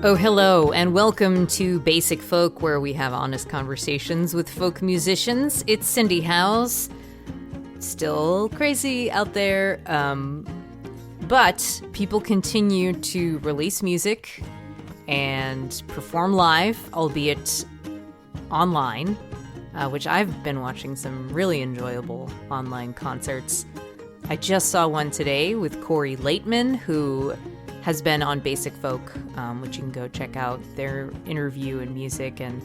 Oh, hello, and welcome to Basic Folk, where we have honest conversations with folk musicians. It's Cindy Howes. Still crazy out there, but people continue to release music and perform live, albeit online, which I've been watching some really enjoyable online concerts. I just saw one today with Corey Laitman, who has been on Basic Folk, which you can go check out their interview and music, and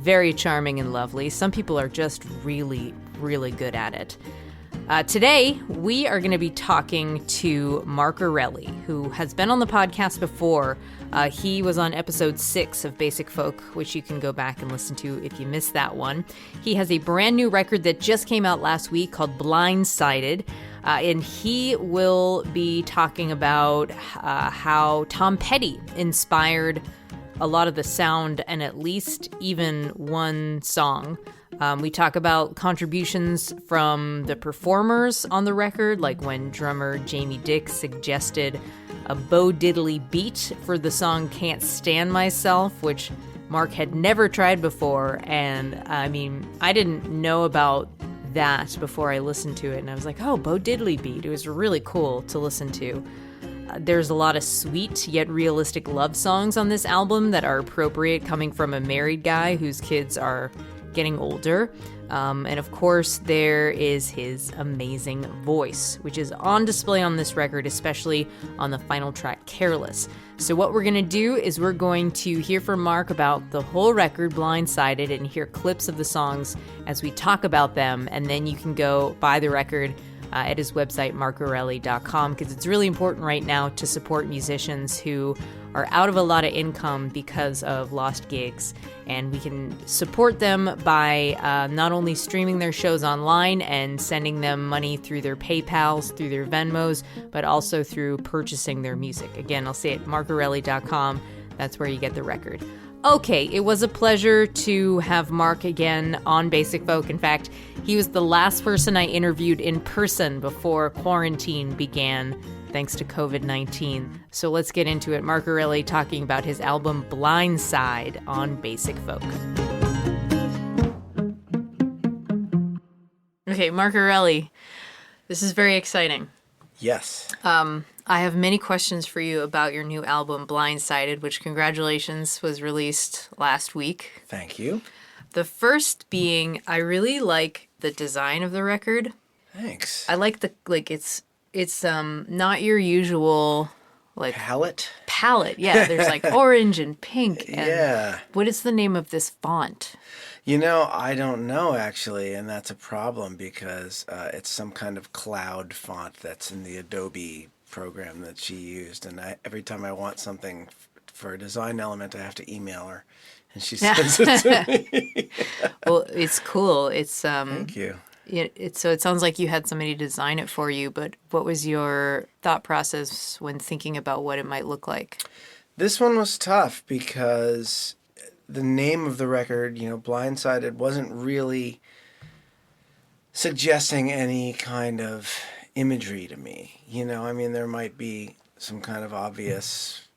very charming and lovely. Some people are just really, really good at it. Today, we are going to be talking to Mark Erelli, who has been on the podcast before. He was on episode 6 of Basic Folk, which you can go back and listen to if you missed that one. He has a brand new record that just came out last week called Blindsided. And he will be talking about how Tom Petty inspired a lot of the sound and at least even one song. We talk about contributions from the performers on the record, like when drummer Jamie Dick suggested a Diddley Beat for the song Can't Stand Myself, which Mark had never tried before. And I mean, I didn't know about that before I listened to it, and I was like, oh, Diddley Beat. It was really cool to listen to. There's a lot of sweet yet realistic love songs on this album that are appropriate, coming from a married guy whose kids are getting older. And of course, there is his amazing voice, which is on display on this record, especially on the final track, Careless. So what we're going to do is we're going to hear from Mark about the whole record, Blindsided, and hear clips of the songs as we talk about them. And then you can go buy the record at his website, markerelli.com, because it's really important right now to support musicians who are out of a lot of income because of lost gigs. And we can support them by not only streaming their shows online and sending them money through their PayPals, through their Venmos, but also through purchasing their music. Again, I'll say it, markerelli.com. That's where you get the record. Okay, it was a pleasure to have Mark again on Basic Folk. In fact, he was the last person I interviewed in person before quarantine began, thanks to COVID-19. So let's get into it. Mark Erelli talking about his album Blindside on Basic Folk. Okay, Mark Erelli, this is very exciting. Yes. I have many questions for you about your new album, Blindsided, which, congratulations, was released last week. Thank you. The first being, I really like the design of the record. Thanks. I like it's not your usual palette. Yeah, there's like orange and pink. And Yeah. What is the name of this font? You know, I don't know, actually, and that's a problem because it's some kind of cloud font that's in the Adobe program that she used, and every time I want something for a design element, I have to email her, and she sends it to me. Well, it's cool. It's Thank you. So it sounds like you had somebody design it for you, but what was your thought process when thinking about what it might look like? This one was tough because the name of the record, Blindsided, wasn't really suggesting any kind of imagery to me. I mean, there might be some kind of obvious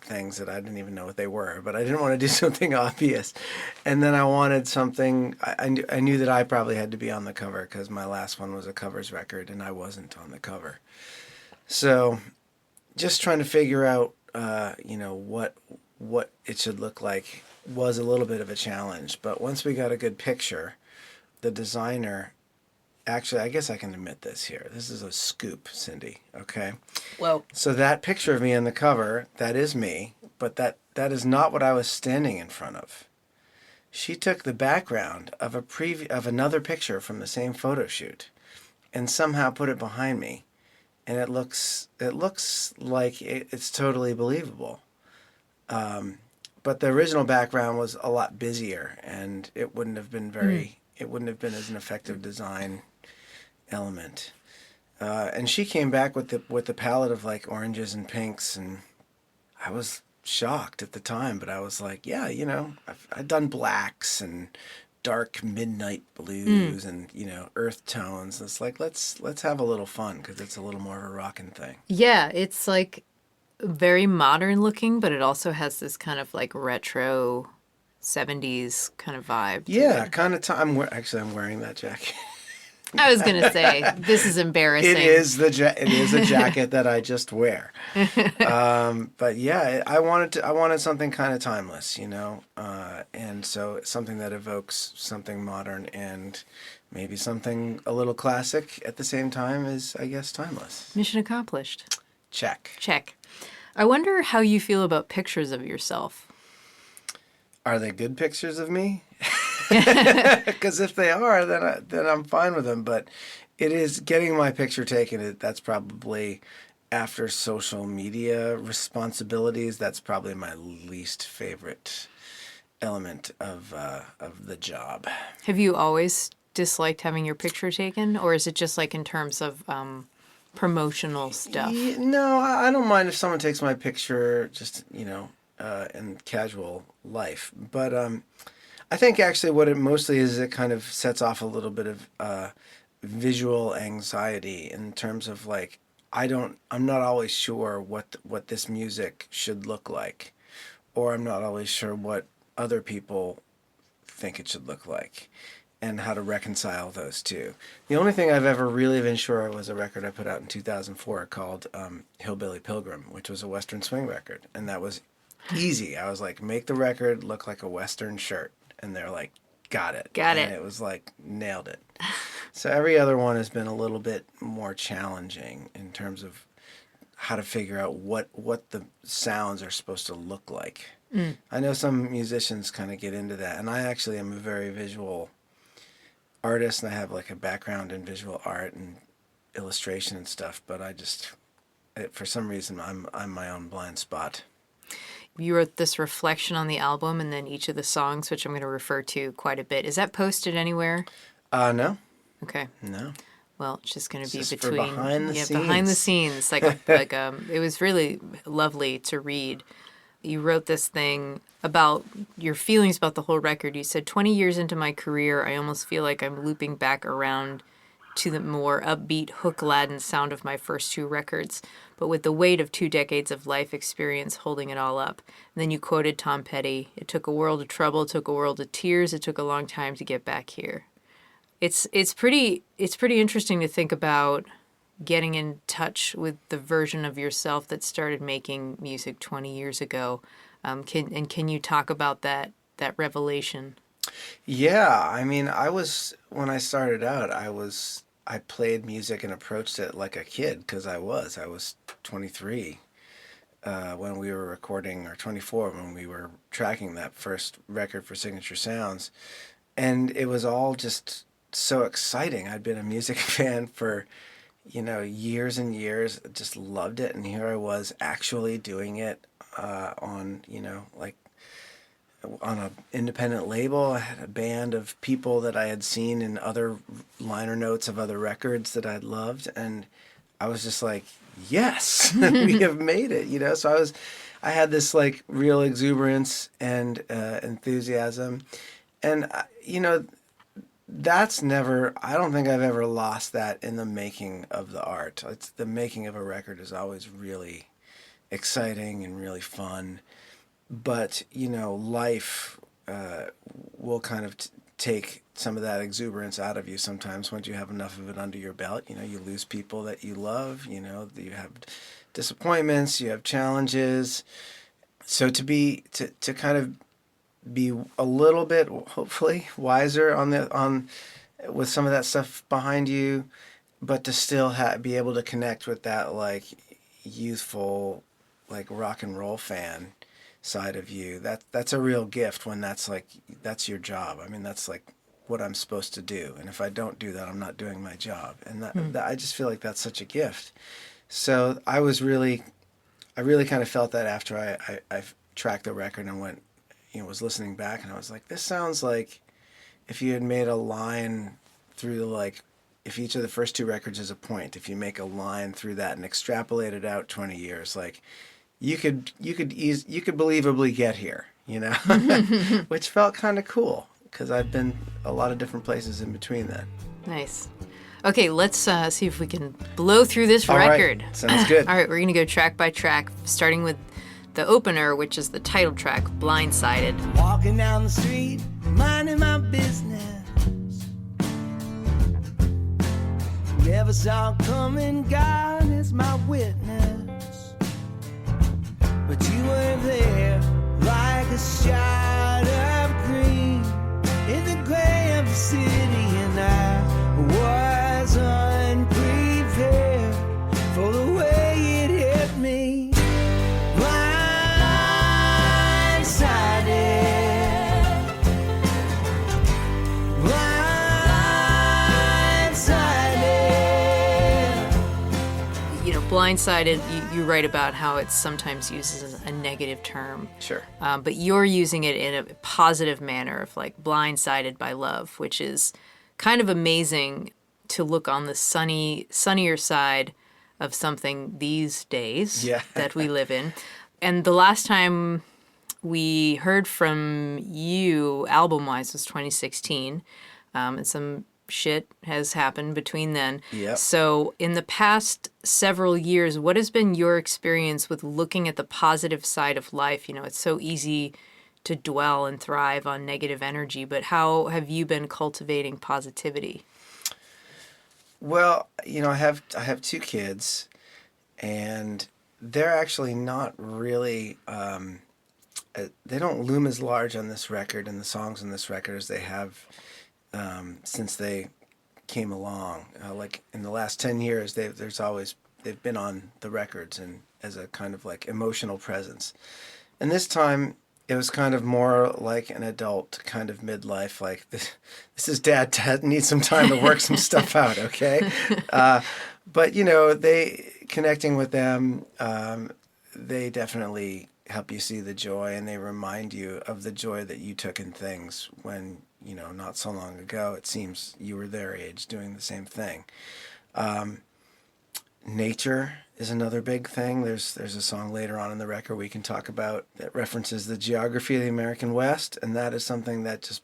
things that I didn't even know what they were, but I didn't want to do something obvious. And then I wanted something, I knew that I probably had to be on the cover because my last one was a covers record and I wasn't on the cover. So just trying to figure out, what it should look like was a little bit of a challenge. But once we got a good picture, the designer, actually, I guess I can admit this here. This is a scoop, Cindy, okay? Well, So that picture of me on the cover, that is me, but that is not what I was standing in front of. She took the background of of another picture from the same photo shoot and somehow put it behind me. And it looks like it's totally believable. But the original background was a lot busier, and it wouldn't have been it wouldn't have been as an effective design element. And she came back with the palette of like oranges and pinks, and I was shocked at the time, but I was like, yeah, I've done blacks and dark midnight blues and earth tones. It's like let's have a little fun because it's a little more of a rockin' thing. Yeah, it's like very modern looking, but it also has this kind of like retro 70s kind of vibe. Yeah, kind of. Actually, I'm wearing that jacket. I was going to say, this is embarrassing. It is a jacket that I just wear. But yeah, I wanted something kind of timeless, and so something that evokes something modern and maybe something a little classic at the same time is, I guess, timeless. Mission accomplished. Check. I wonder how you feel about pictures of yourself. Are they good pictures of me? Because if they are, then I'm fine with them. But it is getting my picture taken. That's probably, after social media responsibilities, that's probably my least favorite element of the job. Have you always disliked having your picture taken, or is it just like in terms of promotional stuff? No, I don't mind if someone takes my picture, just in casual life. But I think actually what it mostly is, it kind of sets off a little bit of visual anxiety in terms of like, I'm not always sure what this music should look like, or I'm not always sure what other people think it should look like, and how to reconcile those two. The only thing I've ever really been sure was a record I put out in 2004 called Hillbilly Pilgrim, which was a Western swing record, and that was easy. I was like, make the record look like a Western shirt. And they're like, got it. And it was like, nailed it. So every other one has been a little bit more challenging in terms of how to figure out what the sounds are supposed to look like. I know some musicians kind of get into that. And I actually am a very visual artist, and I have like a background in visual art and illustration and stuff. But for some reason, I'm my own blind spot. You wrote this reflection on the album, and then each of the songs, which I'm going to refer to quite a bit. Is that posted anywhere? No. Okay. No. Well, it's just going to be just between behind the scenes. Behind the scenes. It was really lovely to read. You wrote this thing about your feelings about the whole record. You said, 20 years into my career, I almost feel like I'm looping back around to the more upbeat, hook-laden sound of my first two records, but with the weight of 2 decades of life experience holding it all up. And then you quoted Tom Petty, "It took a world of trouble, it took a world of tears, it took a long time to get back here." It's pretty interesting to think about getting in touch with the version of yourself that started making music 20 years ago. Can you talk about that revelation? Yeah, I mean, when I started out, I played music and approached it like a kid, because I was 23 when we were recording, or 24 when we were tracking that first record for Signature Sounds, and it was all just so exciting. I'd been a music fan for years and years, just loved it, and here I was actually doing it on an independent label. I had a band of people that I had seen in other liner notes of other records that I'd loved, and I was just like, yes, we have made it, So I had this like real exuberance and enthusiasm, and I don't think I've ever lost that in the making of the art. The making of a record is always really exciting and really fun. But, life will kind of take some of that exuberance out of you sometimes once you have enough of it under your belt. You lose people that you love, you have disappointments, you have challenges. So to kind of be a little bit, hopefully, wiser with some of that stuff behind you, but to still be able to connect with that like youthful, like rock and roll fan side of you. That's a real gift when that's your job. I mean, that's like what I'm supposed to do, and if I don't do that, I'm not doing my job. And that I just feel like that's such a gift. So I really kind of felt that after I tracked the record and went, was listening back, and I was like, this sounds like if you had made a line through if each of the first two records is a point, if you make a line through that and extrapolate it out 20 years, you could believably get here, which felt kind of cool, because I've been a lot of different places in between that. Nice. Okay, let's see if we can blow through this All record. right. Sounds good. All right, we're going to go track by track, starting with the opener, which is the title track, Blindsided. Walking down the street, minding my business. Never saw it coming, God is my witness. But you were there, like a shot of green in the gray of the city, and I was unprepared for the way it hit me. Blindsided, you write about how it's sometimes used as a negative term. Sure. But you're using it in a positive manner of like blindsided by love, which is kind of amazing to look on the sunnier side of something these days that we live in. And the last time we heard from you album-wise was 2016, and some shit has happened between then. Yep. So in the past several years, what has been your experience with looking at the positive side of life? You know, it's so easy to dwell and thrive on negative energy, but how have you been cultivating positivity? Well, you know, I have 2 kids, and they're actually not really they don't loom as large on this record and the songs on this record as they have since they came along. Like in the last 10 years, they've been on the records and as a kind of like emotional presence. And this time it was kind of more like an adult kind of midlife, like this is dad needs some time to work some stuff out, okay? But you know, connecting with them, they definitely help you see the joy, and they remind you of the joy that you took in things when, you know, not so long ago, it seems you were their age doing the same thing. Nature is another big thing. There's a song later on in the record we can talk about that references the geography of the American West, and that is something that just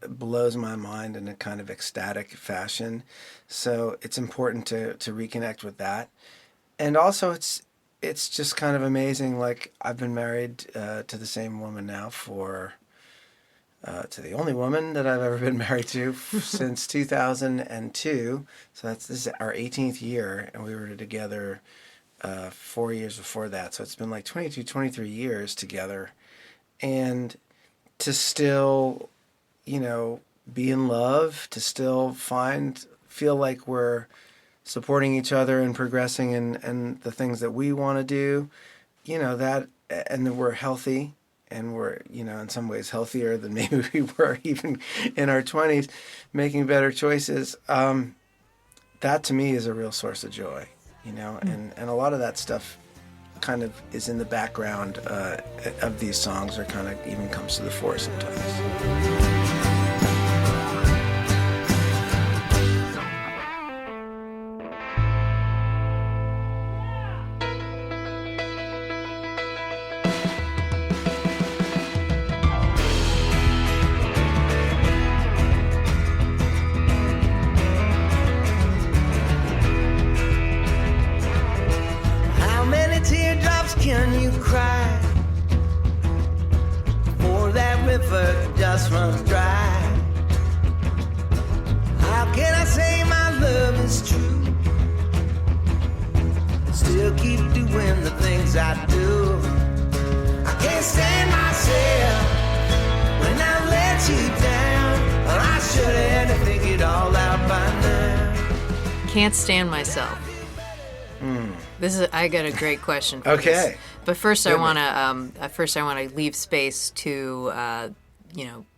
blows my mind in a kind of ecstatic fashion. So it's important to reconnect with that. And also it's just kind of amazing. Like, I've been married to the same woman now to the only woman that I've ever been married to since 2002. So this is our 18th year, and we were together 4 years before that. So it's been like 22, 23 years together. And to still, you know, be in love, to still feel like we're supporting each other and progressing and the things that we want to do, you know, that, and that we're healthy, and we're, you know, in some ways healthier than maybe we were even in our 20s, making better choices. That to me is a real source of joy, you know, and a lot of that stuff kind of is in the background of these songs, or kind of even comes to the fore sometimes. Can you cry before that river just runs dry? How can I say my love is true? Still keep doing the things I do. I can't stand myself when I let you down. Well, I should have figured all out by now. Can't stand myself. I got a great question for Okay. this. But first, I want to leave space to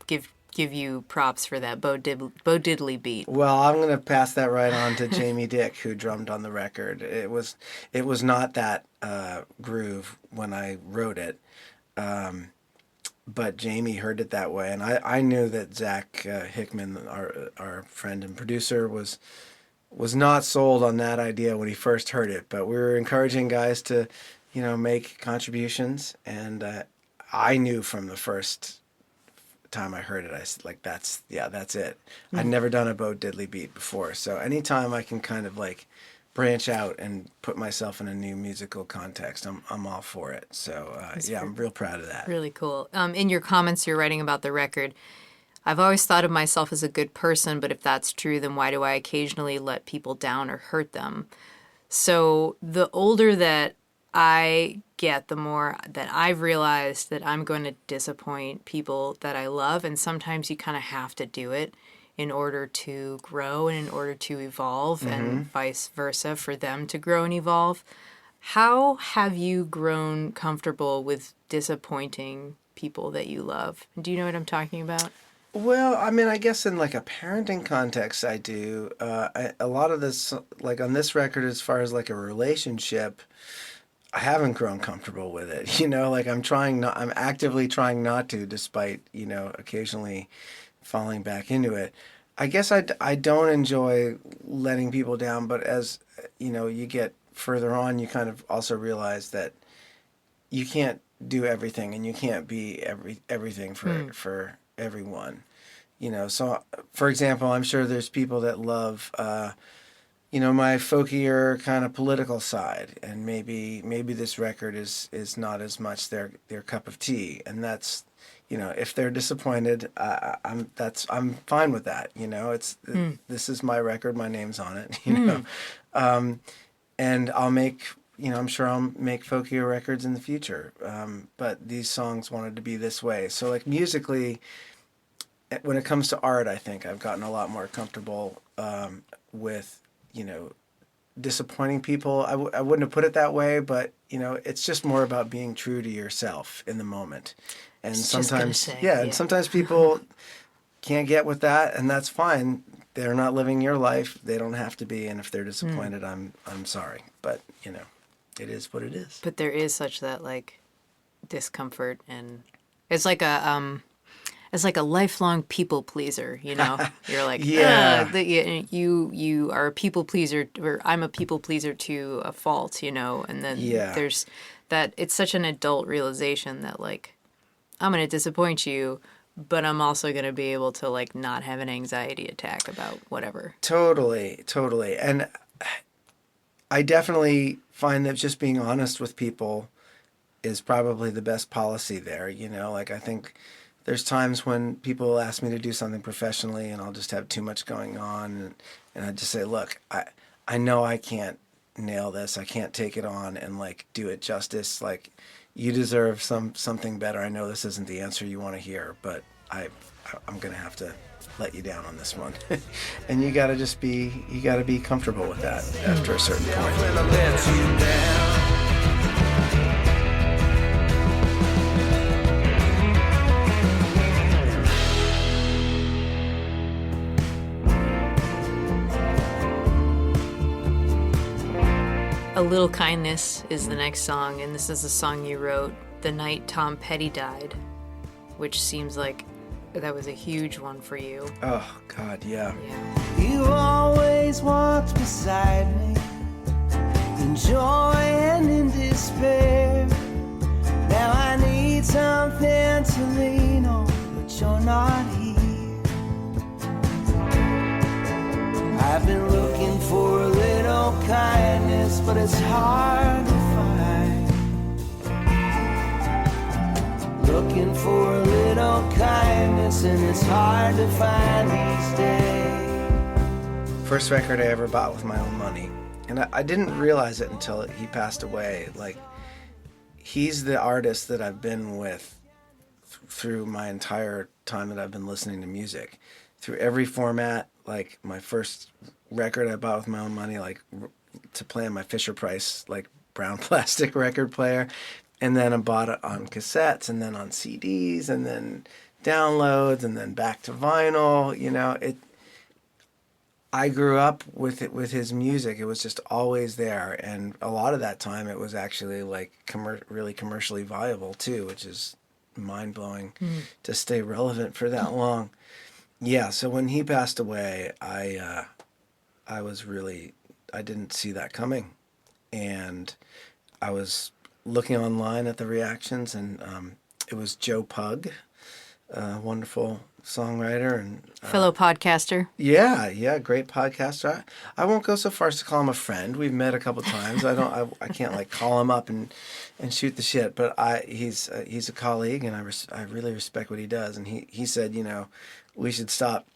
give you props for that Bo Diddley Beat. Well, I'm going to pass that right on to Jamie Dick, who drummed on the record. It was not that groove when I wrote it, but Jamie heard it that way, and I knew that Zach Hickman, our friend and producer, was not sold on that idea when he first heard it, but we were encouraging guys to, make contributions, and I knew from the first time I heard it, like, that's it. I'd never done a Bo Diddley Beat before. So anytime I can kind of like branch out and put myself in a new musical context, I'm all for it. So I'm real proud of that. Really cool. In your comments, you're writing about the record. I've always thought of myself as a good person, but if that's true, then why do I occasionally let people down or hurt them? So the older that I get, the more that I've realized that I'm going to disappoint people that I love. And sometimes you kind of have to do it in order to grow and in order to evolve, and vice versa for them to grow and evolve. How have you grown comfortable with disappointing people that you love? Do you know what I'm talking about? Well, I mean, I guess in like a parenting context, I do. A lot of this, like on this record, as far as like a relationship, I haven't grown comfortable with it. Like I'm actively trying not to, despite, occasionally falling back into it. I guess I don't enjoy letting people down, but as, you get further on, you kind of also realize that you can't do everything and you can't be everything for everyone. So for example, I'm sure there's people that love my folkier kind of political side, and maybe this record is not as much their cup of tea, and that's, if they're disappointed, I'm fine with that. This is my record, my name's on it, and I'll make, I'm sure I'll make folkier records in the future, but these songs wanted to be this way. So like musically, when it comes to art, I think I've gotten a lot more comfortable with, disappointing people. I wouldn't have put it that way, but, it's just more about being true to yourself in the moment. And sometimes, and sometimes people can't get with that, and that's fine. They're not living your life. They don't have to be, and if they're disappointed, I'm sorry. But, it is what it is. But there is such that, like, discomfort, and it's like a lifelong people pleaser, You're like, you are a people pleaser, or I'm a people pleaser to a fault, and then there's that. It's such an adult realization that, like, I'm going to disappoint you, but I'm also going to be able to, like, not have an anxiety attack about whatever. Totally. And I definitely find that just being honest with people is probably the best policy there, like I think there's times when people ask me to do something professionally and I'll just have too much going on, and I just say, look, I know I can't nail this. I can't take it on and like do it justice. Like, you deserve something better. I know this isn't the answer you want to hear, but I'm going to have to let you down on this one. And you got to be comfortable with that after a certain point. A Little Kindness is the next song, and this is a song you wrote the night Tom Petty died, which seems like that was a huge one for you. Oh, God, yeah. You always walked beside me, in joy and in despair. Now I need something to lean on, but you're not here. I've been looking for a little kindness, but it's hard to find. Looking for a little kindness, and it's hard to find these days. First record I ever bought with my own money. And I didn't realize it until he passed away. Like, he's the artist that I've been with through my entire time that I've been listening to music. Through every format, like my first record I bought with my own money, like to play on my Fisher-Price, like brown plastic record player. And then I bought it on cassettes, and then on CDs, and then downloads, and then back to vinyl. I grew up with his music. It was just always there, and a lot of that time it was actually like really commercially viable too, which is mind-blowing to stay relevant for that long. Yeah, so when he passed away, I didn't see that coming, and I was looking online at the reactions, and it was Joe Pug a wonderful songwriter and Fellow podcaster. yeah, great podcaster. I won't go so far as to call him a friend. We've met a couple times. I can't like call him up and shoot the shit. But he's a colleague, and I really respect what he does. And he said, we should stop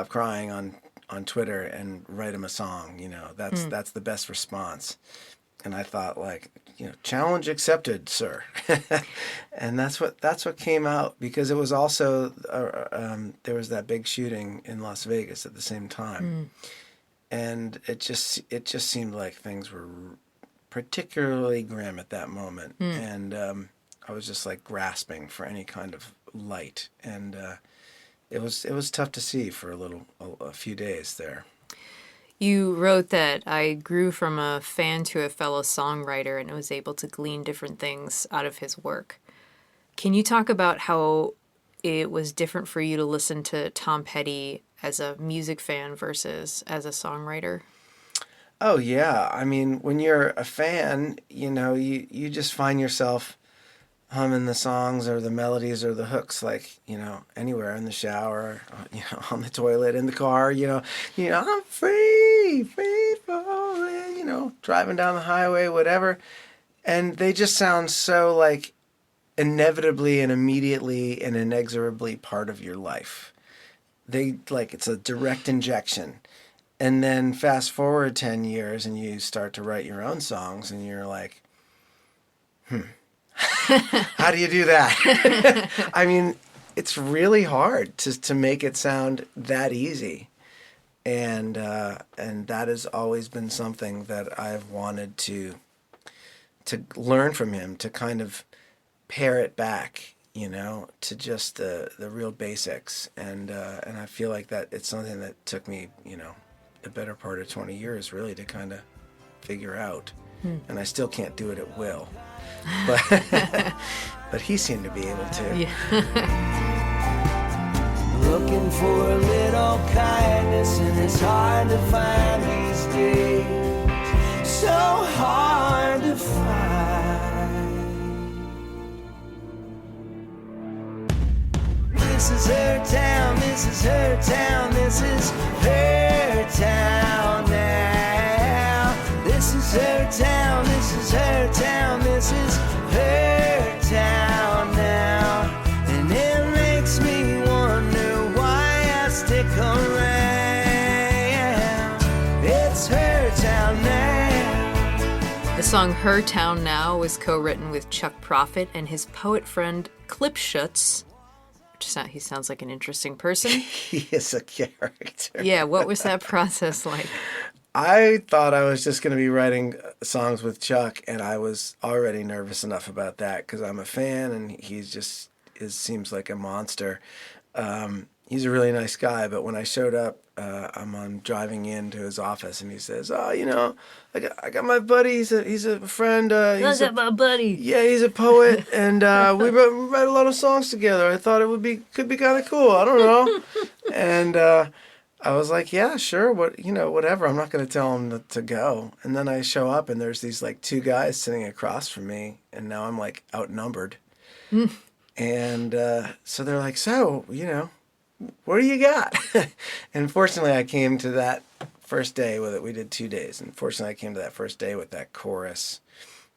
crying on Twitter and write him a song. That's the best response. And I thought, like, challenge accepted, sir. And that's what came out, because it was also there was that big shooting in Las Vegas at the same time, and it just seemed like things were particularly grim at that moment, and I was just like grasping for any kind of light, and it was tough to see for a few days there. You wrote that I grew from a fan to a fellow songwriter and was able to glean different things out of his work. Can you talk about how it was different for you to listen to Tom Petty as a music fan versus as a songwriter? Oh, yeah. I mean, when you're a fan, you just find yourself humming the songs or the melodies or the hooks, like, anywhere, in the shower, on the toilet, in the car, I'm free falling, driving down the highway, whatever. And they just sound so like inevitably and immediately and inexorably part of your life. It's a direct injection. And then fast forward 10 years and you start to write your own songs and you're like, how do you do that? I mean, it's really hard to make it sound that easy. And that has always been something that I've wanted to learn from him, to kind of pare it back, to just the real basics. And I feel like that it's something that took me, the better part of 20 years really to kind of figure out. And I still can't do it at will. But he seemed to be able to. Yeah. Looking for a little kindness, and it's hard to find these days. So hard to find. This is her town, this is her town, this is her town now. This is her town, this is her town, this is her town now. And it makes me wonder why I stick around. It's her town now. The song Her Town Now was co-written with Chuck Prophet and his poet friend Clipschutz. He sounds like an interesting person. He is a character. Yeah, what was that process like? I thought I was just going to be writing songs with Chuck, and I was already nervous enough about that because I'm a fan, and seems like a monster. He's a really nice guy, but when I showed up, I'm driving into his office, and he says, I got my buddy. He's a friend. Look at my buddy. Yeah, he's a poet, and we write a lot of songs together. I thought could be kind of cool. I don't know, and. I was like, yeah, sure, whatever. I'm not going to tell him to go. And then I show up, and there's these, like, two guys sitting across from me, and now I'm, like, outnumbered. And so they're like, so, what do you got? And fortunately, I came to that first day with it. We did 2 days. And fortunately, I came to that first day with that chorus.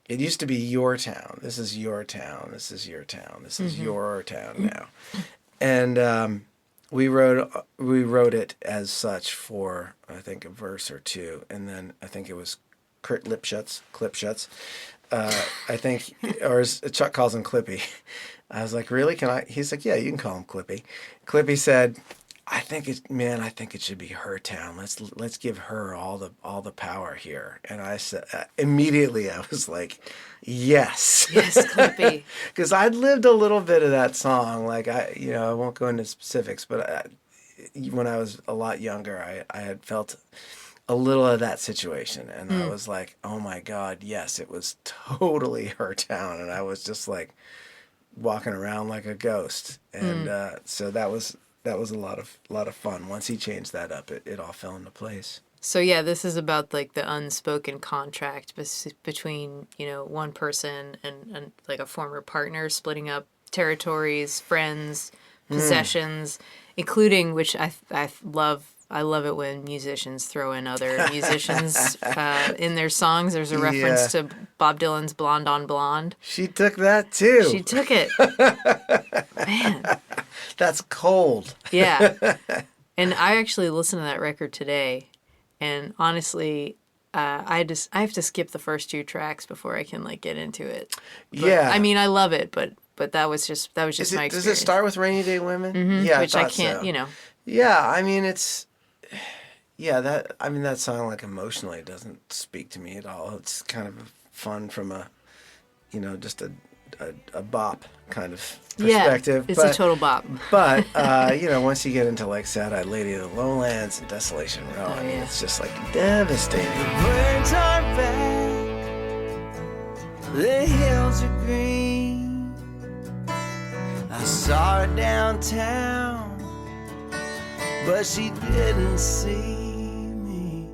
It used to be your town. This is your town. This is your town. This is your town now. And... We wrote it as such for, I think, a verse or two, and then I think it was Kurt Clipschutz. I think, or as Chuck calls him, Clippy. I was like, really? Can I? He's like, yeah, you can call him Clippy. Clippy said, I think it should be her town. Let's give her all the power here. And I said, immediately I was like, yes. Yes, Clippy. Because I'd lived a little bit of that song. Like I won't go into specifics, but when I was a lot younger, I had felt a little of that situation. And I was like, oh my God, yes, it was totally her town. And I was just like walking around like a ghost. And so that was a lot of fun. Once he changed that up, it all fell into place. So yeah, this is about like the unspoken contract between one person and like a former partner splitting up territories, friends, possessions, including, which I love. I love it when musicians throw in other musicians in their songs. There's a reference to Bob Dylan's Blonde on Blonde. She took that too. She took it. Man. That's cold. Yeah. And I actually listened to that record today, and honestly, I have to skip the first 2 tracks before I can like get into it. But, Yeah. I mean, I love it, but that was just my experience. Does it start with Rainy Day Women? Mm-hmm, Yeah, which I can't, so. Yeah, I mean that song like emotionally doesn't speak to me at all. It's kind of fun from a, just a bop kind of perspective. Yeah, it's a total bop. But once you get into like Sad Eyed Lady of the Lowlands and Desolation Row, I mean, it's just like devastating. The birds are back, the hills are green. I saw her downtown, but she didn't see me.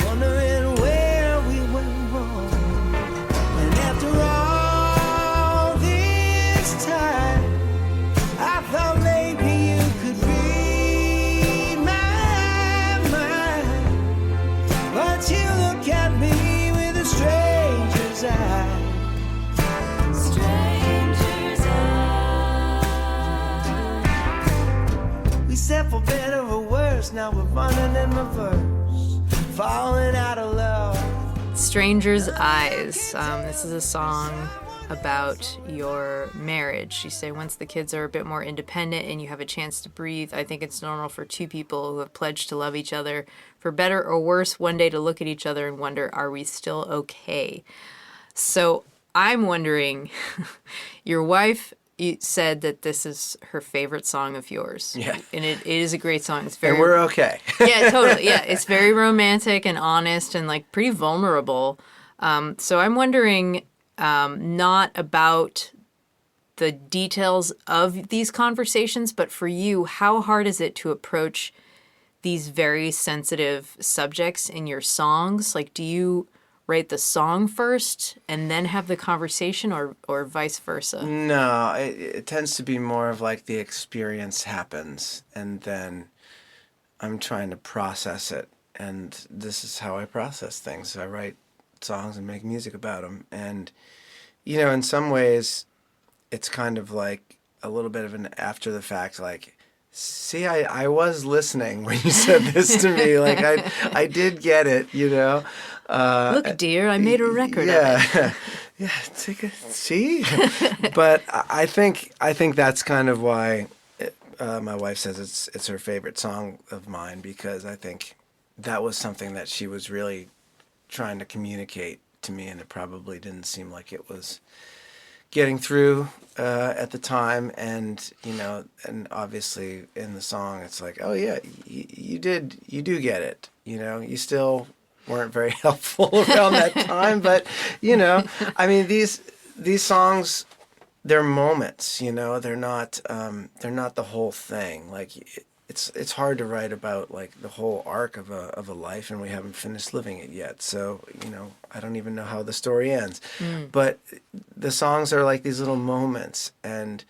Wondering where we went wrong. And after all this time, I thought maybe you could read my mind. But you look at me with a stranger's eye. We said for better or worse, now we're running in reverse, falling out of love. Stranger's Eyes. This is a song about your marriage. You say, once the kids are a bit more independent and you have a chance to breathe, I think it's normal for 2 people who have pledged to love each other, for better or worse, one day to look at each other and wonder, are we still okay? So I'm wondering, your wife said that this is her favorite song of yours. Yeah. And it is a great song. It's very, And we're okay. Yeah, totally. Yeah, it's very romantic and honest and like pretty vulnerable. So I'm wondering, not about the details of these conversations, but for you, how hard is it to approach these very sensitive subjects in your songs? Like, do you write the song first and then have the conversation, or vice versa? No, it tends to be more of like the experience happens and then I'm trying to process it. And this is how I process things. I write songs and make music about them. And, in some ways, it's kind of like a little bit of an after the fact, like, see, I was listening when you said this to me. Like, I did get it, Look, dear, I made a record of it. Yeah, see? But I think that's kind of why my wife says it's her favorite song of mine, because I think that was something that she was really trying to communicate to me, and it probably didn't seem like it was getting through at the time. And and obviously in the song it's like, oh yeah, you do get it. You still weren't very helpful around that time, but I mean, these songs, they're moments. They're not the whole thing. Like, it's hard to write about like the whole arc of a life, and we haven't finished living it yet. So I don't even know how the story ends. But the songs are like these little moments, and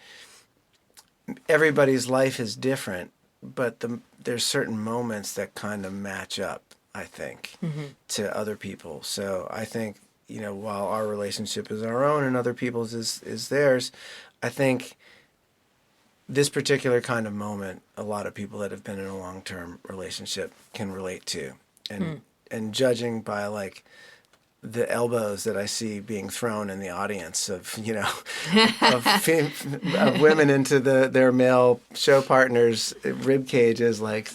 everybody's life is different, but there's certain moments that kind of match up, I think, to other people. So I think, while our relationship is our own and other people's is theirs, I think this particular kind of moment, a lot of people that have been in a long-term relationship can relate to. And judging by like the elbows that I see being thrown in the audience of of women into their male show partners' rib cages, like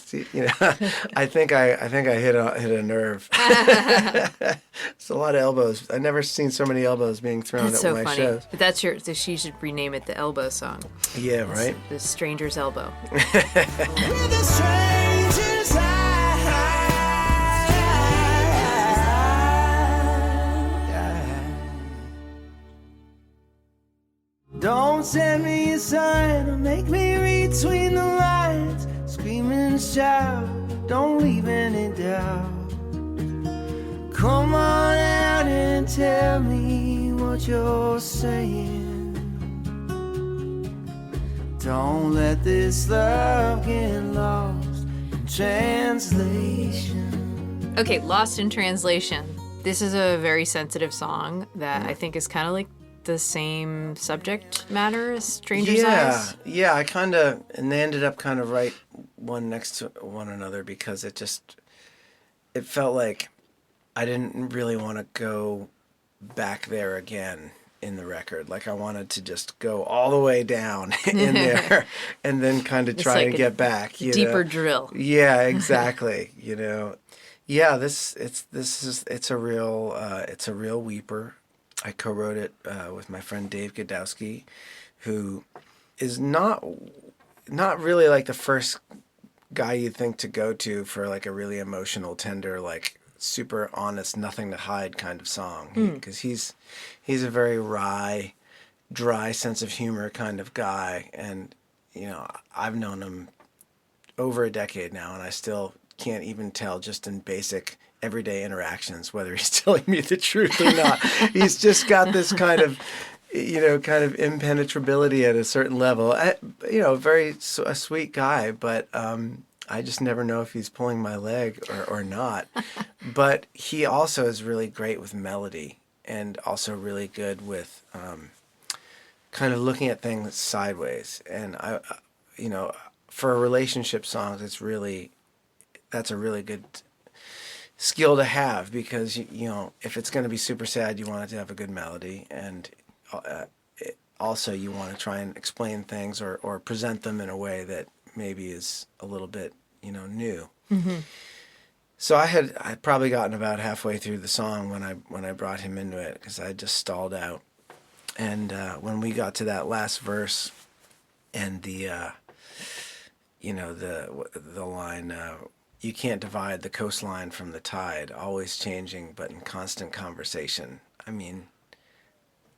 I think I hit a nerve. It's a lot of elbows. I've never seen so many elbows being thrown That's at so my funny. shows. But she should rename it the Elbow Song. Yeah, right. The Stranger's Elbow. With a stranger's eye. Don't send me a sign or make me read between the lines. Scream and shout, don't leave any doubt. Come on out and tell me what you're saying. Don't let this love get lost in translation. Okay, Lost in Translation. This is a very sensitive song that I think is kind of like the same subject matter as Stranger's Eyes. Yeah, I kind of, and they ended up kind of right one next to one another because it felt like I didn't really want to go back there again in the record. Like I wanted to just go all the way down in there and then kind of try like and get back. Deeper drill. Yeah, exactly. Yeah, it's a real weeper. I co-wrote it with my friend Dave Godowski, who is not really like the first guy you think to go to for like a really emotional, tender, like super honest, nothing to hide kind of song. Because he's a very wry, dry sense of humor kind of guy, and I've known him over a decade now, and I still can't even tell just in basic everyday interactions whether he's telling me the truth or not. He's just got this kind of impenetrability at a certain level. A sweet guy, but I just never know if he's pulling my leg or not. But he also is really great with melody and also really good with kind of looking at things sideways. And for relationship songs, that's a really good skill to have, because if it's going to be super sad, you want it to have a good melody, and also you want to try and explain things or present them in a way that maybe is a little bit new. Mm-hmm. So I'd probably gotten about halfway through the song when I brought him into it, because I just stalled out, and when we got to that last verse and the line, you can't divide the coastline from the tide, always changing but in constant conversation. I mean,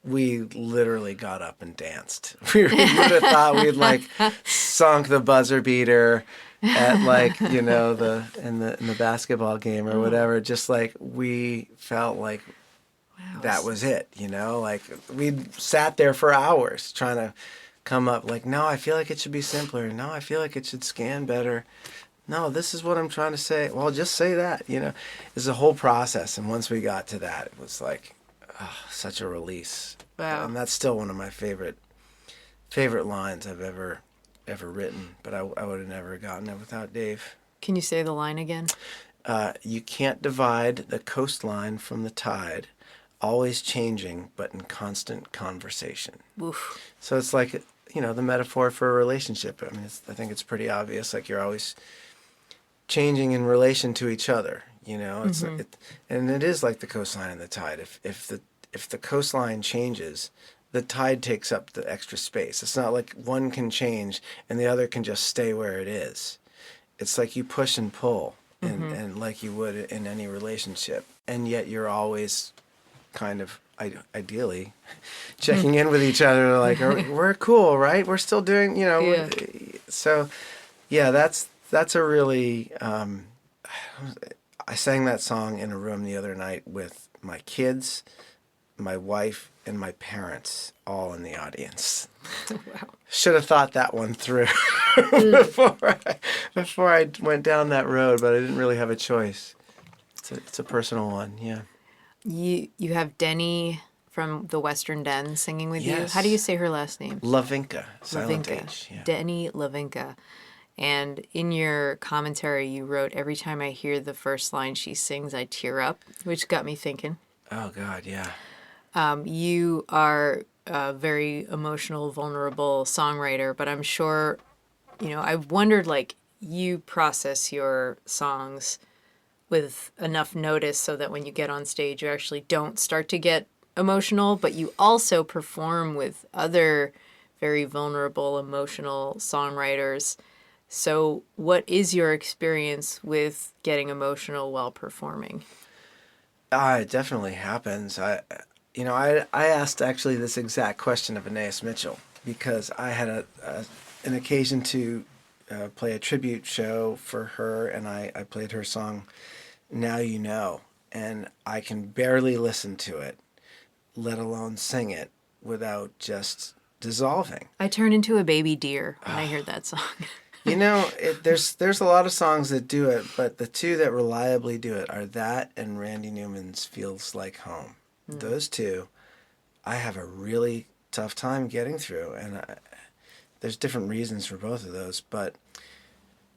we literally got up and danced. We would have thought we'd like sunk the buzzer beater at like, in the basketball game or whatever. Just like we felt like that was it, like we sat there for hours trying to come up like, no, I feel like it should be simpler. No, I feel like it should scan better. No, this is what I'm trying to say. Well, just say that, It's a whole process. And once we got to that, it was like, such a release. Wow. And that's still one of my favorite lines I've ever written. But I would have never gotten it without Dave. Can you say the line again? You can't divide the coastline from the tide, always changing, but in constant conversation. Oof. So it's like, the metaphor for a relationship. I mean, I think it's pretty obvious. Like you're always changing in relation to each other. It's and it is like the coastline and the tide. If the coastline changes, the tide takes up the extra space. It's not like one can change and the other can just stay where it is. It's like you push and pull, and like you would in any relationship, and yet you're always kind of ideally checking in with each other, like we're cool, right? We're still doing, Yeah. So yeah, that's a really I sang that song in a room the other night with my kids, my wife, and my parents all in the audience. Wow. Should have thought that one through before I went down that road, but I didn't really have a choice. It's a personal one, yeah. You have Denny from the Western Den singing with you. Yes. How do you say her last name? Lavinka, silent Lavinka. H. Yeah. Denny Lavinka. And in your commentary, you wrote, every time I hear the first line she sings, I tear up, which got me thinking. Oh, God, yeah. You are a very emotional, vulnerable songwriter, but I'm sure, I've wondered, like, you process your songs with enough notice so that when you get on stage, you actually don't start to get emotional, but you also perform with other very vulnerable, emotional songwriters. So what is your experience with getting emotional while performing? It definitely happens. I asked actually this exact question of Anais Mitchell because I had an occasion to play a tribute show for her, and I played her song, Now You Know. and I can barely listen to it, let alone sing it, without just dissolving. I turn into a baby deer when I hear that song. You know, there's a lot of songs that do it, but the two that reliably do it are that and Randy Newman's "Feels Like Home." Those two, I have a really tough time getting through, and there's different reasons for both of those. But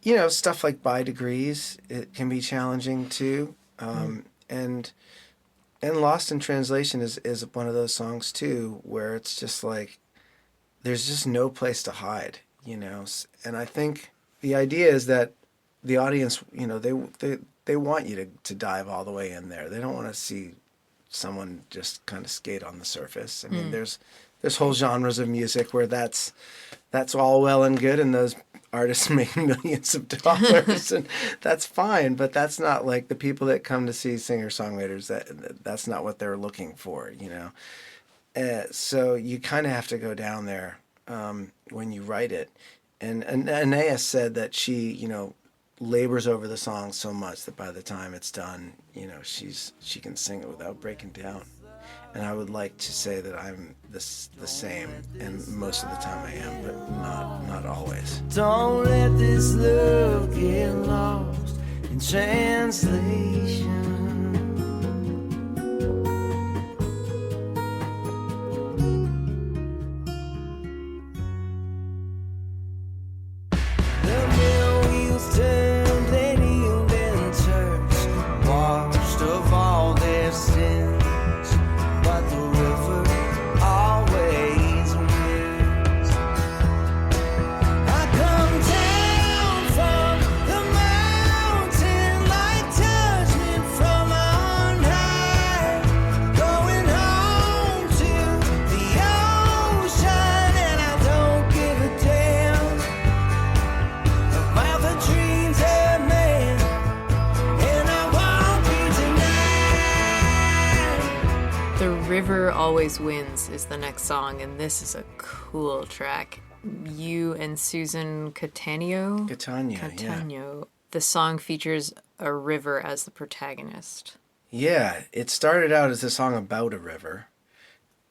you know, stuff like "By Degrees" it can be challenging too, and "Lost in Translation" is one of those songs too, where it's just like there's just no place to hide. You know, and I think the idea is that the audience, you know, they want you to dive all the way in there. They don't want to see someone just kind of skate on the surface. I mean, there's whole genres of music where that's all well and good, and those artists make millions of dollars, and that's fine. But that's not like the people that come to see singer-songwriters. That's not what they're looking for, you know. So you kind of have to go down there when you write it. And Anea said that she, you know, labors over the song so much that by the time it's done, you know, she can sing it without breaking down. And I would like to say that I'm the same, and most of the time I am, but not always. Don't let this love get lost in translation. River Always Wins is the next song, and this is a cool track. You and Susan Catania. Yeah. The song features a river as the protagonist. Yeah, it started out as a song about a river,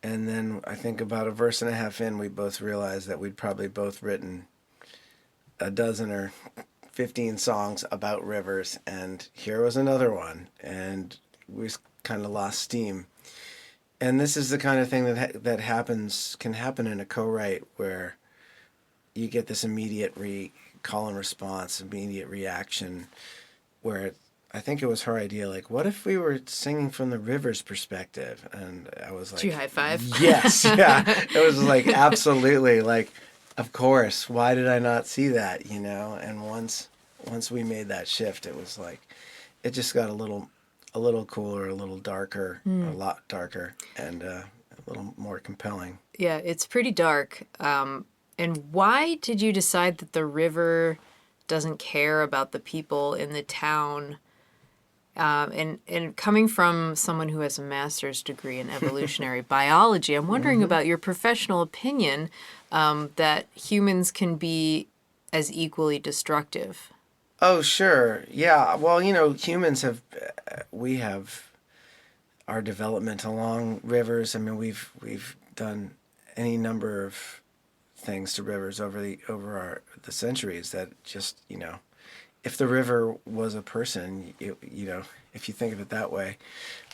and then I think about a verse and a half in, we both realized that we'd probably both written a dozen or 15 songs about rivers, and here was another one, and we kind of lost steam. And this is the kind of thing that can happen in a co-write, where you get this immediate call and response, immediate reaction, where I think it was her idea, like, what if we were singing from the river's perspective? And I was like... Did you high five? Yes, yeah. It was like, absolutely, like, of course, why did I not see that, you know? And once we made that shift, it was like, it just got a little cooler, a little darker, a lot darker, and a little more compelling. Yeah, it's pretty dark. And why did you decide that the river doesn't care about the people in the town? And coming from someone who has a master's degree in evolutionary biology, I'm wondering about your professional opinion that humans can be as equally destructive. Oh, sure. Yeah. Well, you know, humans we have our development along rivers. I mean, we've done any number of things to rivers over the centuries that just, you know, if the river was a person, you know, if you think of it that way,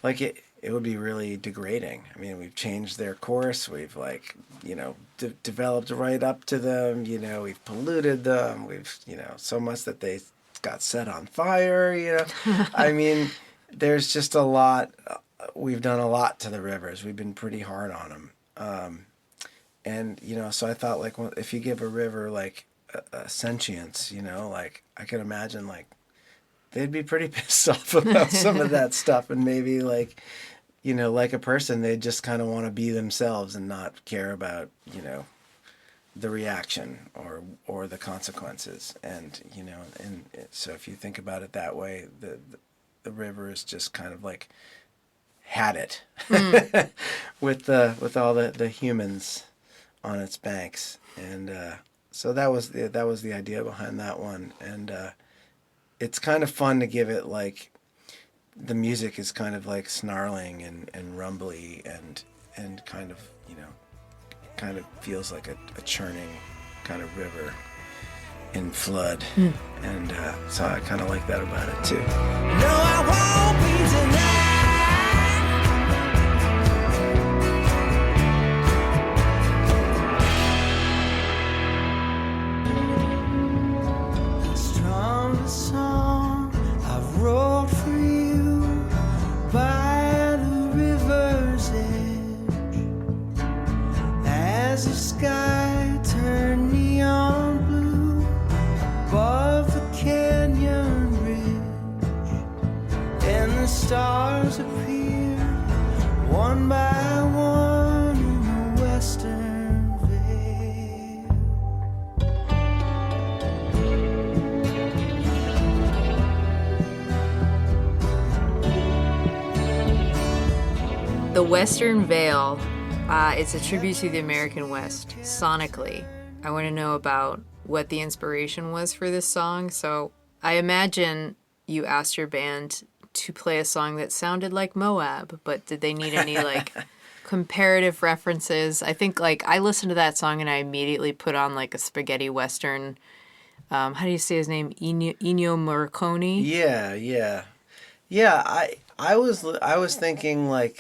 like it would be really degrading. I mean, we've changed their course. We've, like, you know, developed right up to them. You know, we've polluted them. We've, you know, so much that they got set on fire, you know. I mean, there's just a lot. We've done a lot to the rivers. We've been pretty hard on them. And, you know, so I thought, like, well, if you give a river, like, a sentience, you know, like, I could imagine, like, they'd be pretty pissed off about some of that stuff. And maybe, like, you know, like a person, they just kind of want to be themselves and not care about, you know, the reaction or the consequences. And, you know, and so if you think about it that way, the river is just kind of like had it with all the humans on its banks. And so that was the idea behind that one. And it's kind of fun to give it, like, the music is kind of like snarling and rumbly and kind of, kind of feels like a churning kind of river in flood. And so I kind of like that about it too. No, I won't be denied. The strongest song I've wrote for you by the river's edge, as the sky turned neon blue above the canyon ridge, and the stars appeared one by one in the western veil. The Western Veil, it's a tribute to the American West, sonically. I want to know about what the inspiration was for this song. So I imagine you asked your band to play a song that sounded like Moab, but did they need any like comparative references? I think like I listened to that song and I immediately put on like a spaghetti Western. How do you say his name? Ennio Morricone? Yeah. I was thinking like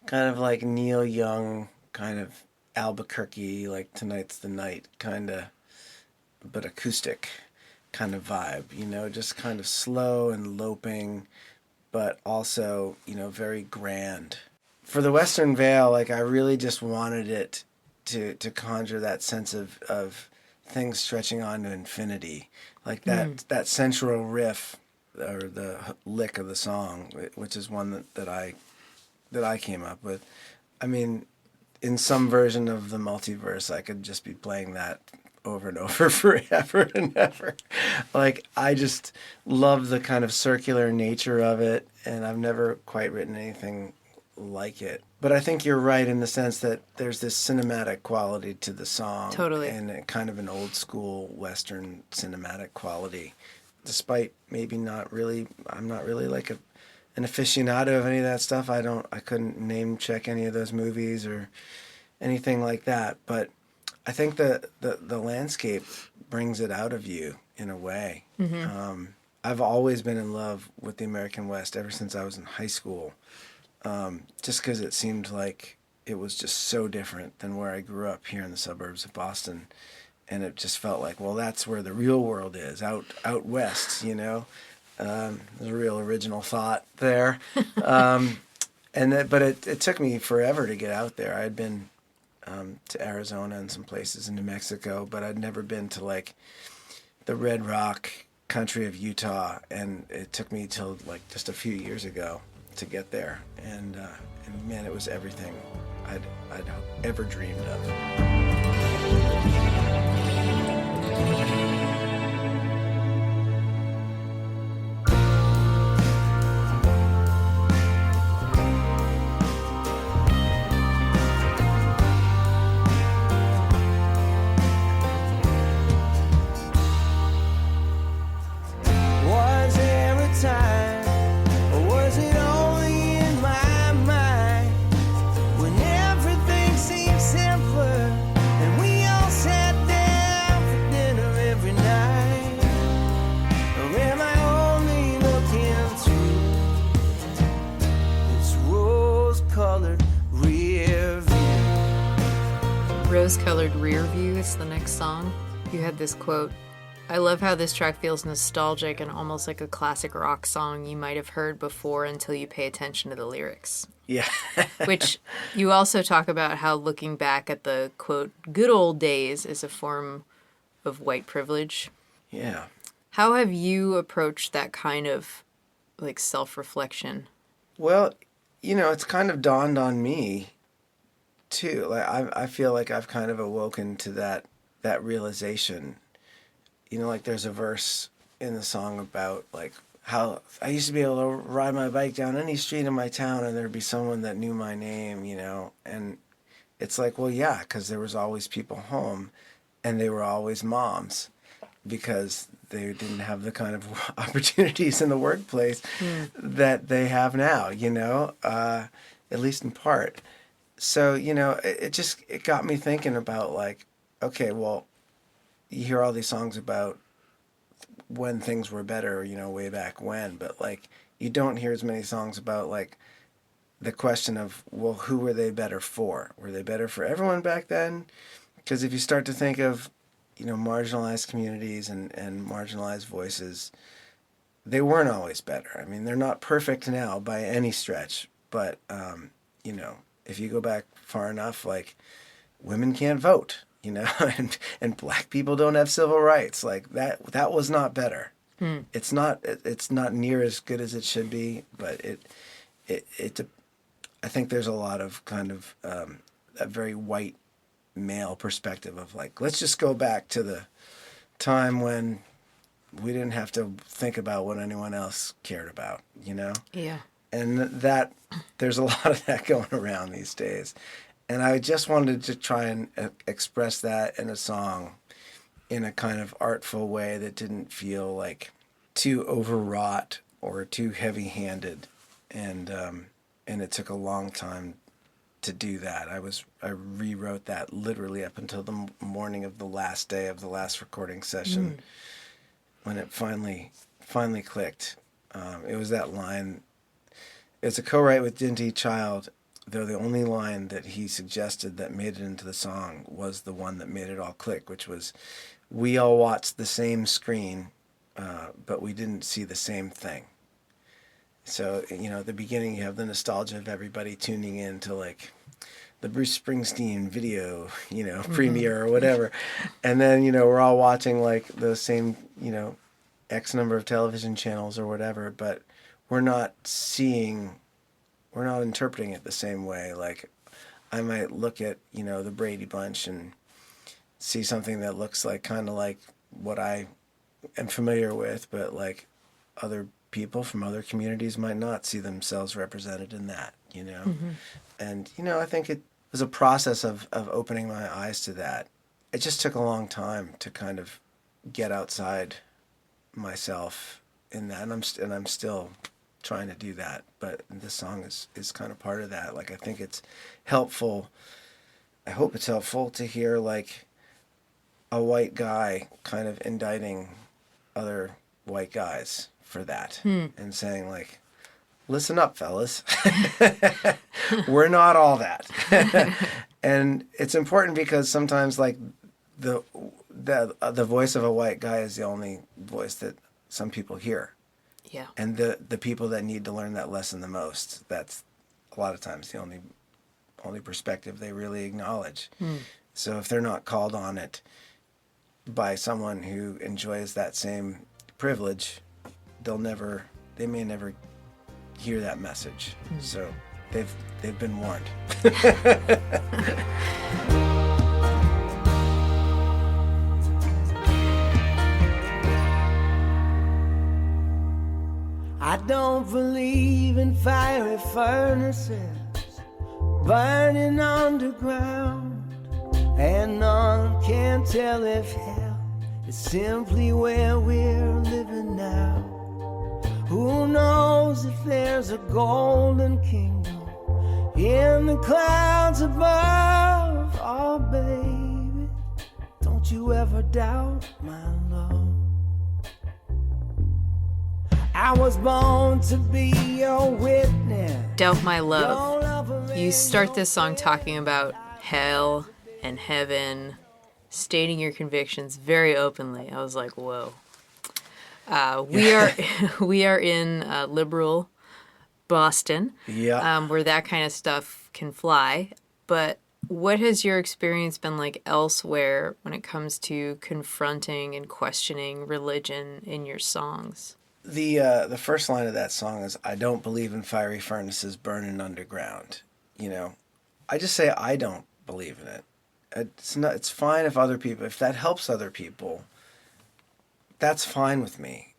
kind of like Neil Young, kind of Albuquerque, like Tonight's the Night, kind of, but acoustic kind of vibe, just kind of slow and loping, but also, very grand. For the Western Veil, like I really just wanted it to conjure that sense of things stretching on to infinity, like that central riff or the lick of the song, which is one that I came up with. I mean, in some version of the multiverse, I could just be playing that over and over forever and ever. Like, I just love the kind of circular nature of it, and I've never quite written anything like it. But I think you're right in the sense that there's this cinematic quality to the song. Totally. And a kind of an old school Western cinematic quality. Despite maybe I'm not really like an aficionado of any of that stuff. I couldn't name check any of those movies or anything like that. But I think the landscape brings it out of you in a way. Mm-hmm. I've always been in love with the American West ever since I was in high school, just because it seemed like it was just so different than where I grew up here in the suburbs of Boston. And it just felt like, well, that's where the real world is, out west, There's a real original thought there. But it took me forever to get out there. I had been to Arizona and some places in New Mexico, but I'd never been to like the Red Rock country of Utah, and it took me till like just a few years ago to get there. And man, it was everything I'd ever dreamed of. Rose-Colored Rear View is the next song. You had this quote, "I love how this track feels nostalgic and almost like a classic rock song you might have heard before until you pay attention to the lyrics." Yeah. Which you also talk about how looking back at the, quote, good old days is a form of white privilege. Yeah. How have you approached that kind of, like, self-reflection? Well, it's kind of dawned on me too. Like I feel like I've kind of awoken to that realization. Like there's a verse in the song about like how I used to be able to ride my bike down any street in my town and there'd be someone that knew my name, and it's like, well, yeah, because there was always people home and they were always moms. because they didn't have the kind of opportunities in the workplace that they have now, at least in part. So, it got me thinking about like, okay, well, you hear all these songs about when things were better, way back when, but like you don't hear as many songs about like the question of, well, who were they better for? Were they better for everyone back then? Because if you start to think of, marginalized communities and marginalized voices, they weren't always better. I mean, they're not perfect now by any stretch, but, if you go back far enough, like women can't vote, and black people don't have civil rights. Like that was not better. It's not near as good as it should be, but I think there's a lot of kind of a very white male perspective of like, let's just go back to the time when we didn't have to think about what anyone else cared about, Yeah. And that there's a lot of that going around these days. And I just wanted to try and express that in a song in a kind of artful way that didn't feel like too overwrought or too heavy-handed. And it took a long time to do that. I rewrote that literally up until the morning of the last day of the last recording session when it finally clicked. It was that line. It's a co-write with Diddley Child, though the only line that he suggested that made it into the song was the one that made it all click, which was, we all watched the same screen, but we didn't see the same thing. So, at the beginning you have the nostalgia of everybody tuning in to like the Bruce Springsteen video, premiere or whatever. And then, we're all watching like the same, X number of television channels or whatever, but we're not interpreting it the same way. Like I might look at, the Brady Bunch and see something that looks like kind of like what I am familiar with, but like other people from other communities might not see themselves represented in that, And, I think it was a process of opening my eyes to that. It just took a long time to kind of get outside myself in that, and I'm still trying to do that, but this song is kind of part of that. Like I think it's helpful, I hope it's helpful to hear like a white guy kind of indicting other white guys for that and saying like, listen up, fellas. We're not all that. And it's important because sometimes like the voice of a white guy is the only voice that some people hear. Yeah. And the people that need to learn that lesson the most, that's a lot of times the only perspective they really acknowledge. So if they're not called on it by someone who enjoys that same privilege, they may never hear that message. So they've been warned. I don't believe in fiery furnaces burning underground, and none can tell if hell is simply where we're living now. Who knows if there's a golden kingdom in the clouds above? Oh, baby, don't you ever doubt my love. I was born to be your witness. Doubt My Love. You start this song talking about hell and heaven, stating your convictions very openly. I was like, whoa. We are in liberal Boston, where that kind of stuff can fly. But what has your experience been like elsewhere when it comes to confronting and questioning religion in your songs? The first line of that song is, I don't believe in fiery furnaces burning underground. I just say I don't believe in it. It's fine if that helps other people, that's fine with me.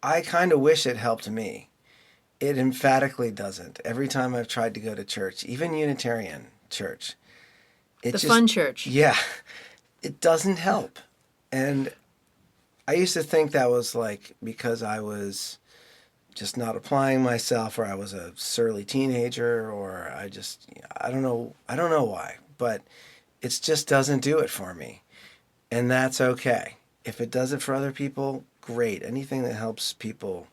I kind of wish it helped me. It emphatically doesn't. Every time I've tried to go to church, even Unitarian church, fun church. Yeah, it doesn't help. And I used to think that was like because I was just not applying myself, or I was a surly teenager, or I don't know. I don't know why, but it just doesn't do it for me. And that's okay. If it does it for other people, great. Anything that helps people,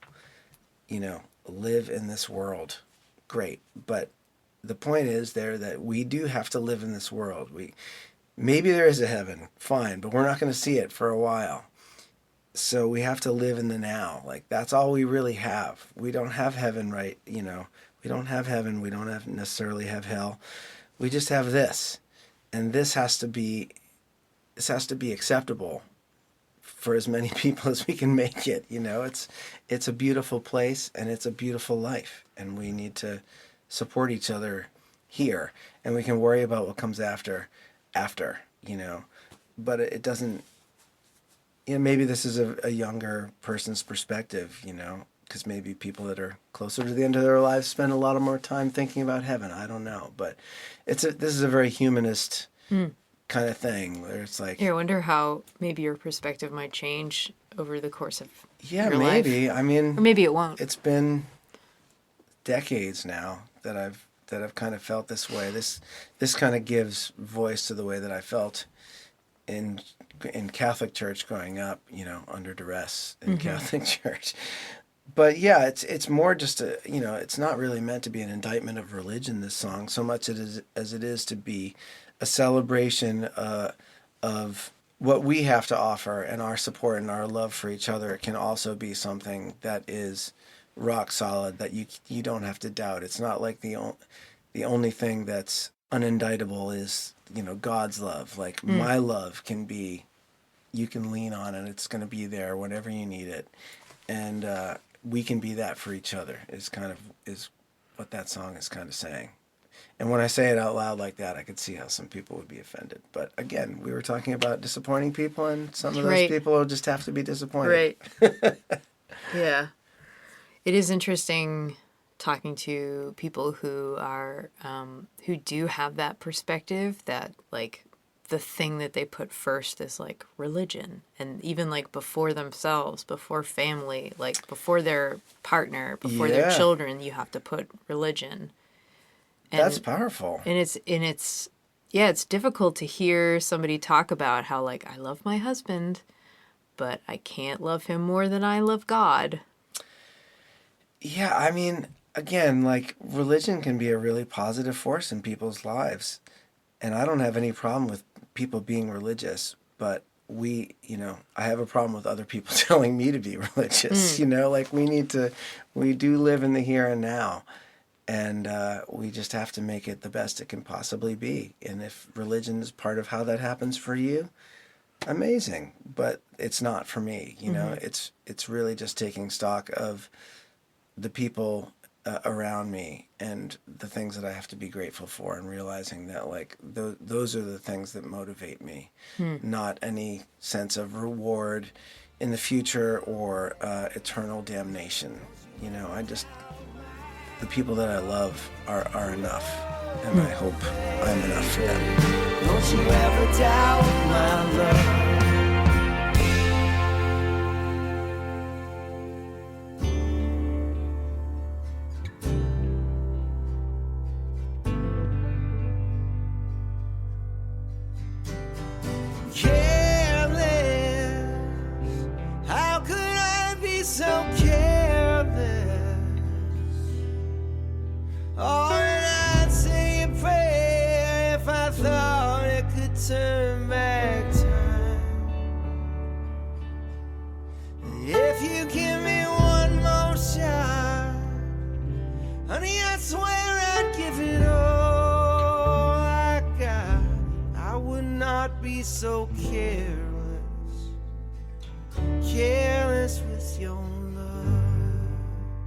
live in this world, great. But the point is there that we do have to live in this world. Maybe there is a heaven, fine, but we're not going to see it for a while. So we have to live in the now. Like, that's all we really have. We don't have heaven, right? We don't have heaven. We don't necessarily have hell. We just have this. And this has to be acceptable for as many people as we can make it. It's a beautiful place, and it's a beautiful life. And we need to support each other here. And we can worry about what comes after, But it doesn't... maybe this is a younger person's perspective, because maybe people that are closer to the end of their lives spend a lot more time thinking about heaven. I don't know, but this is a very humanist kind of thing where it's like... I wonder how maybe your perspective might change over the course of your maybe. Life. I mean... Or maybe it won't. It's been decades now that I've kind of felt this way. This kind of gives voice to the way that I felt in Catholic church growing up, under duress in Catholic church. But yeah, it's more just it's not really meant to be an indictment of religion, this song, so much as it is to be a celebration of what we have to offer, and our support and our love for each other. It can also be something that is rock solid, that you don't have to doubt. It's not like the only thing that's unindictable is God's love. Like my love can be, you can lean on it. It's going to be there whenever you need it, and we can be that for each other. Is what that song is kind of saying. And when I say it out loud like that, I could see how some people would be offended. But again, we were talking about disappointing people, and some of those people will just have to be disappointed. Right. Yeah. It is interesting talking to people who are who do have that perspective, that like the thing that they put first is like religion, and even like before themselves, before family, like before their partner, before their children, you have to put religion. And that's powerful. And it's difficult to hear somebody talk about how like, I love my husband, but I can't love him more than I love God. Yeah, I mean, again, like, religion can be a really positive force in people's lives. And I don't have any problem with people being religious, but I have a problem with other people telling me to be religious. Like, we do live in the here and now. And we just have to make it the best it can possibly be. And if religion is part of how that happens for you, amazing. But it's not for me. It's really just taking stock of the people around me and the things that I have to be grateful for, and realizing that like those are the things that motivate me, not any sense of reward in the future or eternal damnation. The people that I love are enough, and I hope I'm enough for them. Don't you ever doubt my love. Turn back time. If you give me one more shot, honey, I swear I'd give it all I got. I would not be so careless with your love.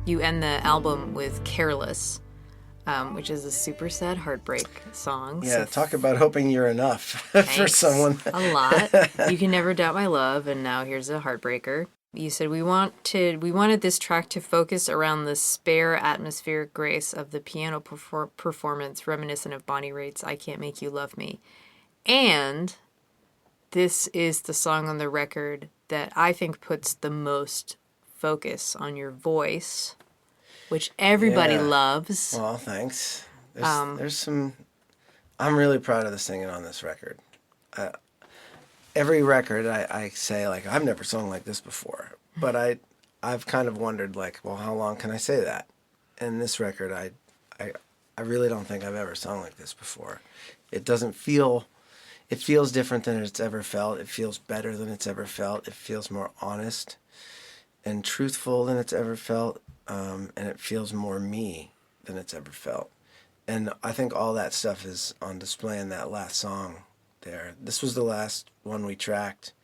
You end the album with Careless, which is a super sad heartbreak song. Yeah, so talk about hoping you're enough for someone. A lot. You Can Never Doubt My Love, and now here's a heartbreaker. You said we wanted this track to focus around the spare atmospheric grace of the piano performance reminiscent of Bonnie Raitt's I Can't Make You Love Me. And this is the song on the record that I think puts the most focus on your voice, which everybody Yeah. loves. Well, thanks. There's some. I'm really proud of the singing on this record. Every record, I say like I've never sung like this before, but I've kind of wondered like, well, how long can I say that? And this record, I really don't think I've ever sung like this before. It doesn't feel. It feels different than it's ever felt. It feels better than it's ever felt. It feels more honest and truthful than it's ever felt, and it feels more me than it's ever felt. And I think all that stuff is on display in that last song there. This was the last one we tracked.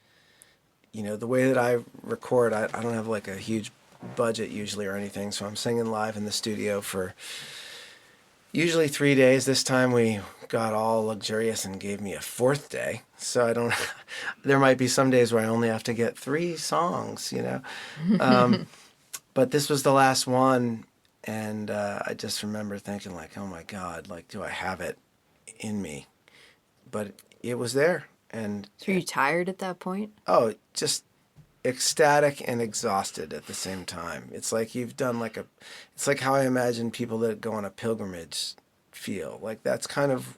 You know, the way that I record, I don't have like a huge budget usually or anything, so I'm singing live in the studio for usually 3 days. This time we got all luxurious and gave me a 4th day. So I don't, there might be some days where I only have to get 3 songs, you know. But this was the last one. And I just remember thinking like, oh my God, like, do I have it in me? But it was there. And So were you tired at that point? oh, just ecstatic and exhausted at the same time. It's like you've done like it's like how I imagine people that go on a pilgrimage feel. Like that's kind of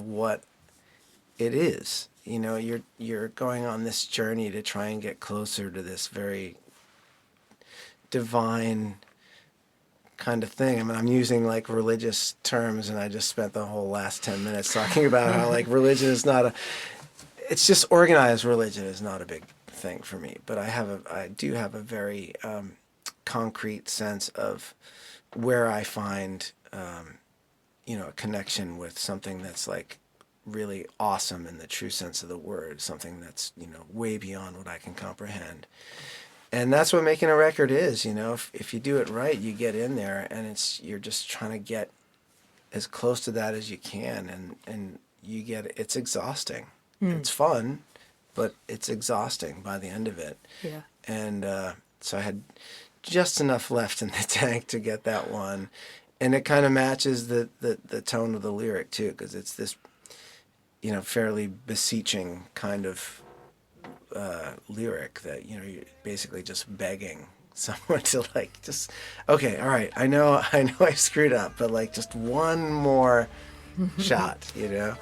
what it is. You know, you're going on this journey to try and get closer to this very divine kind of thing. I mean, I'm using like religious terms, and I just spent the whole last 10 minutes talking about how like religion is not it's just organized religion is not a big thing for me. But I do have a very concrete sense of where I find, you know, a connection with something that's like really awesome in the true sense of the word, something that's, you know, way beyond what I can comprehend. And that's what making a record is, you know. If you do it right, you get in there, and you're just trying to get as close to that as you can, and you get it's exhausting. It's fun, but it's exhausting by the end of it. Yeah. And so I had just enough left in the tank to get that one, and it kind of matches the tone of the lyric too, because it's this, you know, fairly beseeching kind of lyric that, you know, you're basically just begging someone to like just, okay, all right, I know I screwed up, but like just one more shot, you know.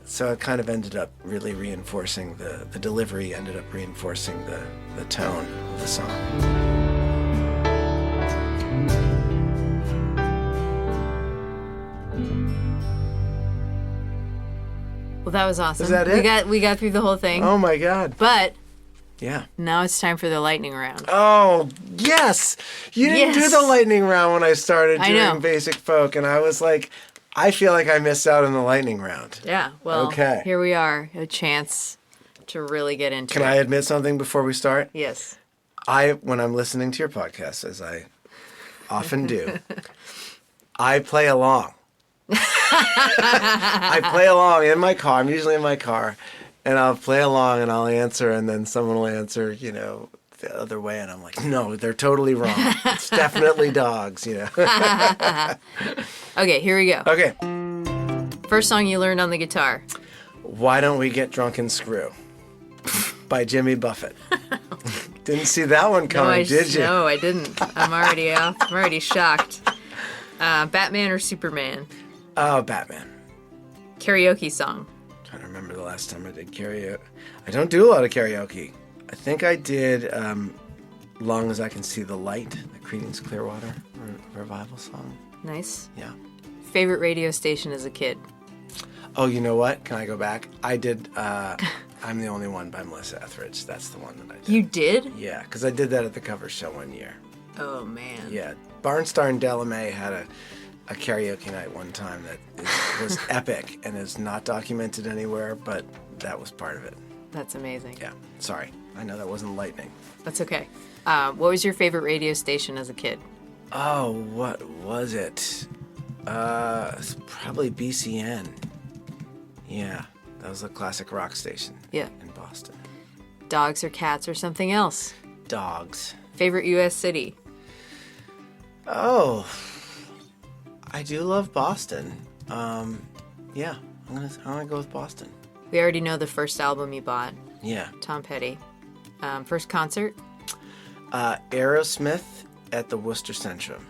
So it kind of ended up really reinforcing the delivery ended up reinforcing the tone of the song. Well, that was awesome. Is that it? We got through the whole thing. Oh my God. But Yeah. now it's time for the lightning round. Oh, yes. You didn't do Yes. the lightning round when I started I know. doing Basic Folk, and I was like, I feel like I missed out on the lightning round. Yeah. Well, Okay. here we are, a chance to really get into Can it. I admit something before we start? Yes. When I'm listening to your podcast, as I often do, I play along. I play along in my car. I'm usually in my car, and I'll play along and I'll answer, and then someone will answer, you know, the other way, and I'm like, no, they're totally wrong. It's definitely dogs, you know. Okay, here we go. Okay. First song you learned on the guitar. Why Don't We Get Drunk and Screw by Jimmy Buffett. Didn't see that one coming, did you? No, I didn't. I'm already off. I'm already shocked. Batman or Superman? Oh, Batman. Karaoke song. Trying to remember the last time I did karaoke. I don't do a lot of karaoke. I think I did Long As I Can See the Light, the Creedence Clearwater revival song. Nice. Yeah. Favorite radio station as a kid? Oh, you know what? Can I go back? I did I'm the Only One by Melissa Etheridge. That's the one that I did. You did? Yeah, because I did that at the cover show one year. Oh, man. Yeah. Barnstar and Delamay had a karaoke night one time that was epic and is not documented anywhere, but that was part of it. That's amazing. Yeah. Sorry. I know that wasn't lightning. That's okay. What was your favorite radio station as a kid? Oh, what was it? It's probably BCN. Yeah. That was a classic rock station Yeah. in Boston. Dogs or cats or something else? Dogs. Favorite U.S. city? Oh, I do love Boston. Yeah, I'm gonna go with Boston. We already know the first album you bought, Yeah. Tom Petty. First concert? Aerosmith at the Worcester Centrum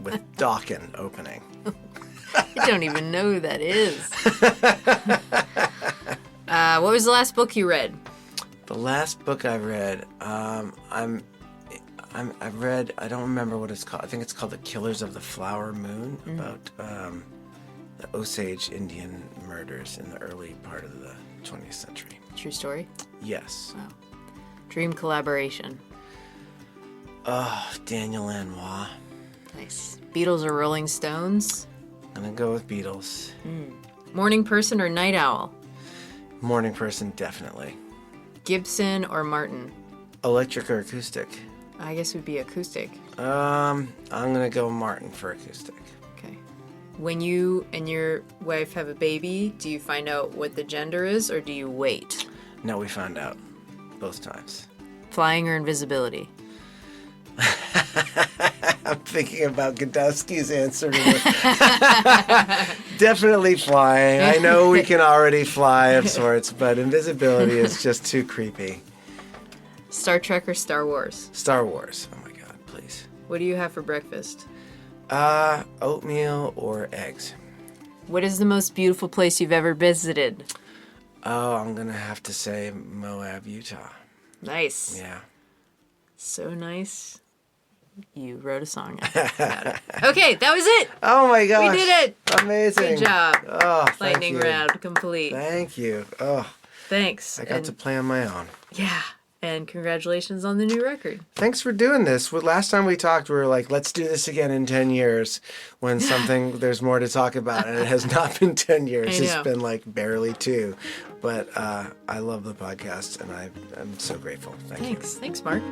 with Dokken opening. I don't even know who that is. What was the last book you read? The last book I read, I've read, I don't remember what it's called. I think it's called The Killers of the Flower Moon, about the Osage Indian murders in the early part of the 20th century. True story? Yes. Wow. Dream collaboration. Oh, Daniel Lanois. Nice. Beatles or Rolling Stones? I'm going to go with Beatles. Morning person or night owl? Morning person, definitely. Gibson or Martin? Electric or acoustic? I guess it would be acoustic. I'm going to go Martin for acoustic. Okay. When you and your wife have a baby, do you find out what the gender is or do you wait? No, we found out both times. Flying or invisibility? I'm thinking about Godowski's answer to this. Definitely flying. I know we can already fly of sorts, but invisibility is just too creepy. Star Trek or Star Wars? Star Wars. Oh my God, please. What do you have for breakfast? Oatmeal or eggs. What is the most beautiful place you've ever visited? Oh, I'm going to have to say Moab, Utah. Nice. Yeah. So nice. You wrote a song about it. Okay, that was it. Oh my gosh. We did it. Amazing. Good job. Oh, thank Lightning you. round complete. Thank you. Oh, Thanks. I got to play on my own. Yeah. And congratulations on the new record. Thanks for doing this. Last time we talked, we were like, let's do this again in 10 years when there's more to talk about. And it has not been 10 years. I know. It's been like barely 2. But I love the podcast and I'm so grateful. Thank you. Thanks, Mark.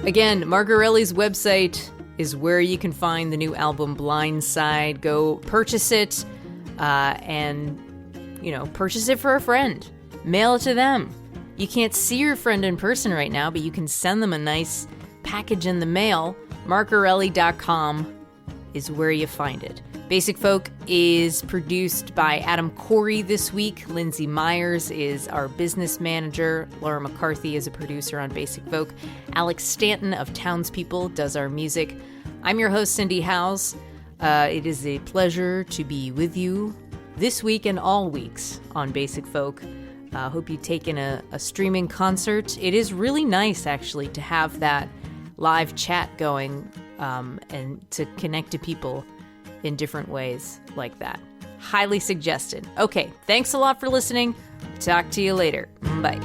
Again, Mark Erelli's website is where you can find the new album Blindside. Go purchase it and, purchase it for a friend. Mail it to them. You can't see your friend in person right now, but you can send them a nice package in the mail. MarkErelli.com is where you find it. Basic Folk is produced by Adam Corey this week. Lindsay Myers is our business manager. Laura McCarthy is a producer on Basic Folk. Alex Stanton of Townspeople does our music. I'm your host, Cindy Howes. It is a pleasure to be with you this week and all weeks on Basic Folk. Hope you've taken a streaming concert. It is really nice, actually, to have that live chat going and to connect to people in different ways like that. Highly suggested. Okay, thanks a lot for listening. Talk to you later. Bye.